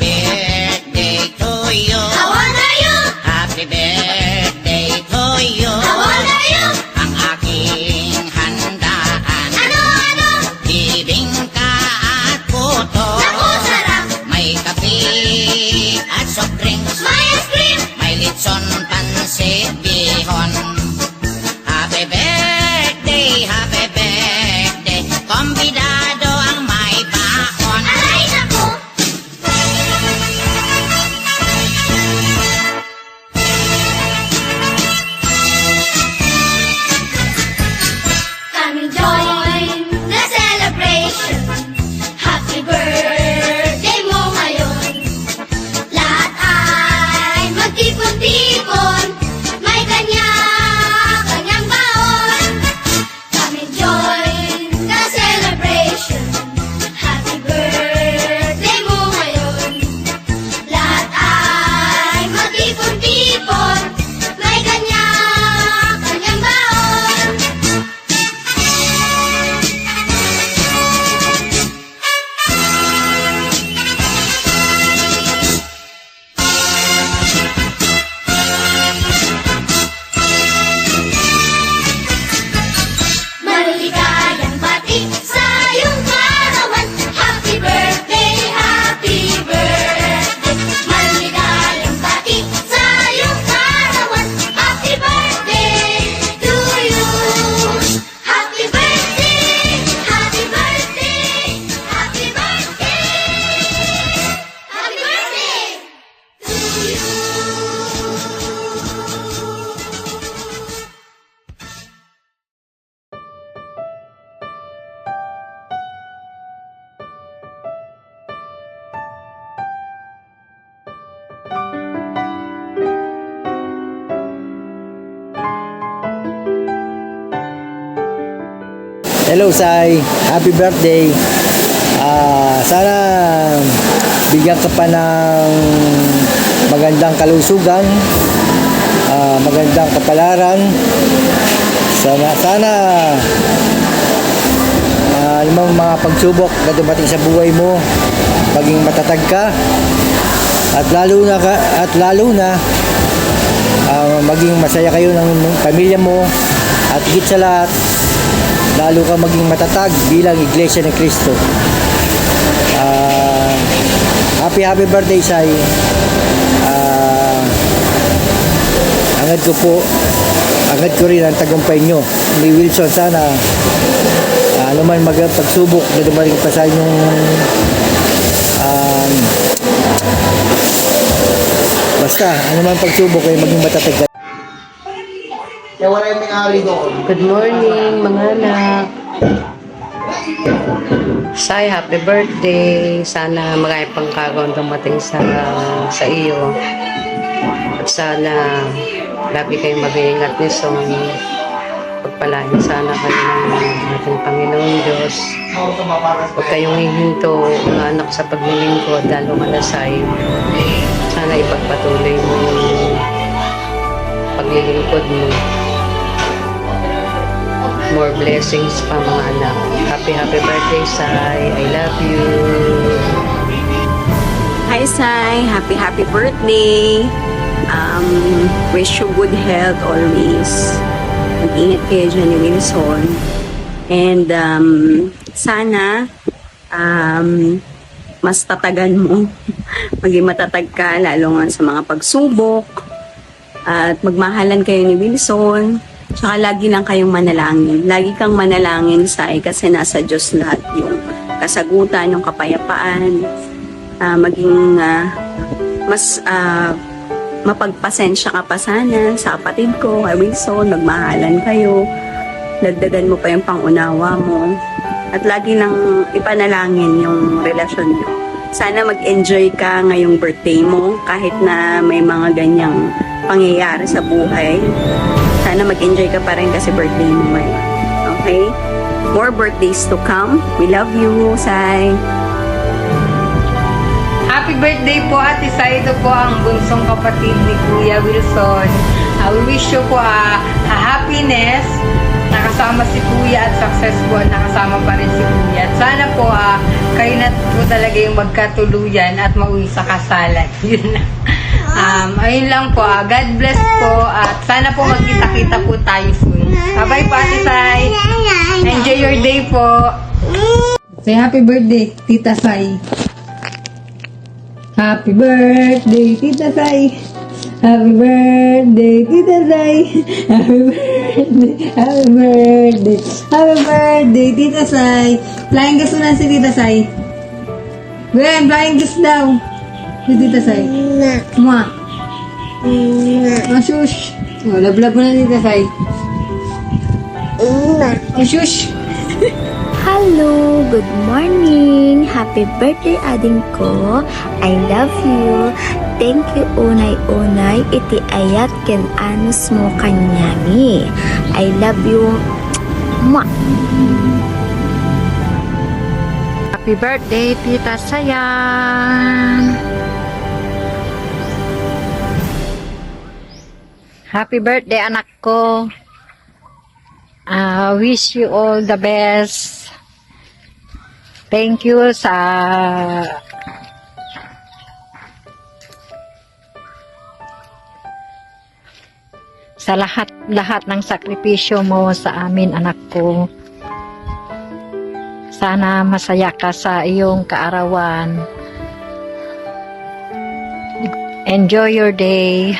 birthday to you. How old are you? Happy birthday to you. How old are you? Ang aking handaan. Ano? Bibingka at puto. Naku, sarap! May kape at soft drinks. May ice cream! May litson, pansit, bihon. Happy birthday, happy birthday. Kombidado ang may baon. Aray, naku! Come and join the celebration. Happy birthday mo ngayon. Lahat ay magtipon-tipon. May kanya-kanyang baon. Come and join the celebration. Happy birthday mo ngayon. Lahat ay magtipon-tipon. May kanya-kanyang baon. Maligayang bati sa iyong kaarawan. Happy birthday, happy birthday. Maligayang bati sa iyong kaarawan. Happy birthday to you. Happy birthday, happy birthday, happy birthday. Happy birthday to you. Hello, Sai. Happy birthday. Sana bigyan ka pa ng magandang kalusugan, magandang kapalaran. Sana anumang mga pagsubok na dumating sa buhay mo, maging matatag ka at lalo na maging masaya kayo ng pamilya mo at higit sa lahat lalo ka maging matatag bilang Iglesia ni Cristo. Happy birthday, Sai. Angad ko rin ang tagumpay nyo ni Wilson. Sana ano man pagsubok na dumating pa sa inyong basta ano man pagsubok ay maging matatag ka. Kaya wala yung may-ari doon. Good morning, mga anak. Sai, happy birthday. Sana marami pang kagawang dumating sa iyo. At sana lagi kayong mag-iingat ni Son. Pagpalain sana kayo ng ating Panginoong Diyos. Huwag kayong hihinto, mga anak, sa paglilingkod, lalo malasay. Sana ipagpatuloy mo yung paglilingkod mo. More blessings pa, mga anak. Happy birthday, Sai. I love you. Hi, Sai. Happy birthday. Wish you good health always. Mag-ingat kayo dyan ni Wilson. And sana mas tatagan mo. Maging matatag ka, lalo nga sa mga pagsubok. At magmahalan kayo ni Wilson. Tsaka lagi lang kayong manalangin. Lagi kang manalangin, Sai, kasi nasa Diyos lahat yung kasagutan, yung kapayapaan. Maging mas mapagpasensya ka pa sana sa kapatid ko, kay Wilson. Magmahalan kayo. Dagdagan mo pa yung pangunawa mo. At lagi lang ipanalangin yung relasyon nyo. Sana mag-enjoy ka ngayong birthday mo kahit na may mga ganyang pangyayari sa buhay. Sana mag-enjoy ka pa rin kasi birthday mo ngayon. Okay? More birthdays to come. We love you, Sai. Happy birthday po, Ate Sai. Ito po ang bunsong kapatid ni Kuya Wilson. We wish you po a happiness na nakasama si Kuya at successful nakasama pa rin si Kuya. At sana po kayo na po talaga yung magkatuluyan at mauwi sa kasalan. Yun lang. Ayun lang po. God bless po at sana po magkita-kita po tayo soon. Bye-bye po, Ate Sai. Enjoy your day po. Say happy birthday, Tita Sai. Happy birthday, Tita Sai. Happy birthday, Tita Sai. Happy birthday, happy birthday, happy birthday, Tita Sai. Flying kiss na si Tita Sai. Gwen, flying kiss daw. Si Tita Sai. Mwah. Oh, shush. Oh, love-love mo na Tita Sai. Oh, shush. Hello, good morning. Happy birthday ading ko. I love you. Thank you unay-unay iti ayat ken anus mo kanyami. I love you. Mwah. Happy birthday, Tita Sayang! Happy birthday, anak ko! Wish you all the best. Thank you sa lahat ng sakripisyo mo sa amin, anak ko. Sana masaya ka sa iyong kaarawan. Enjoy your day.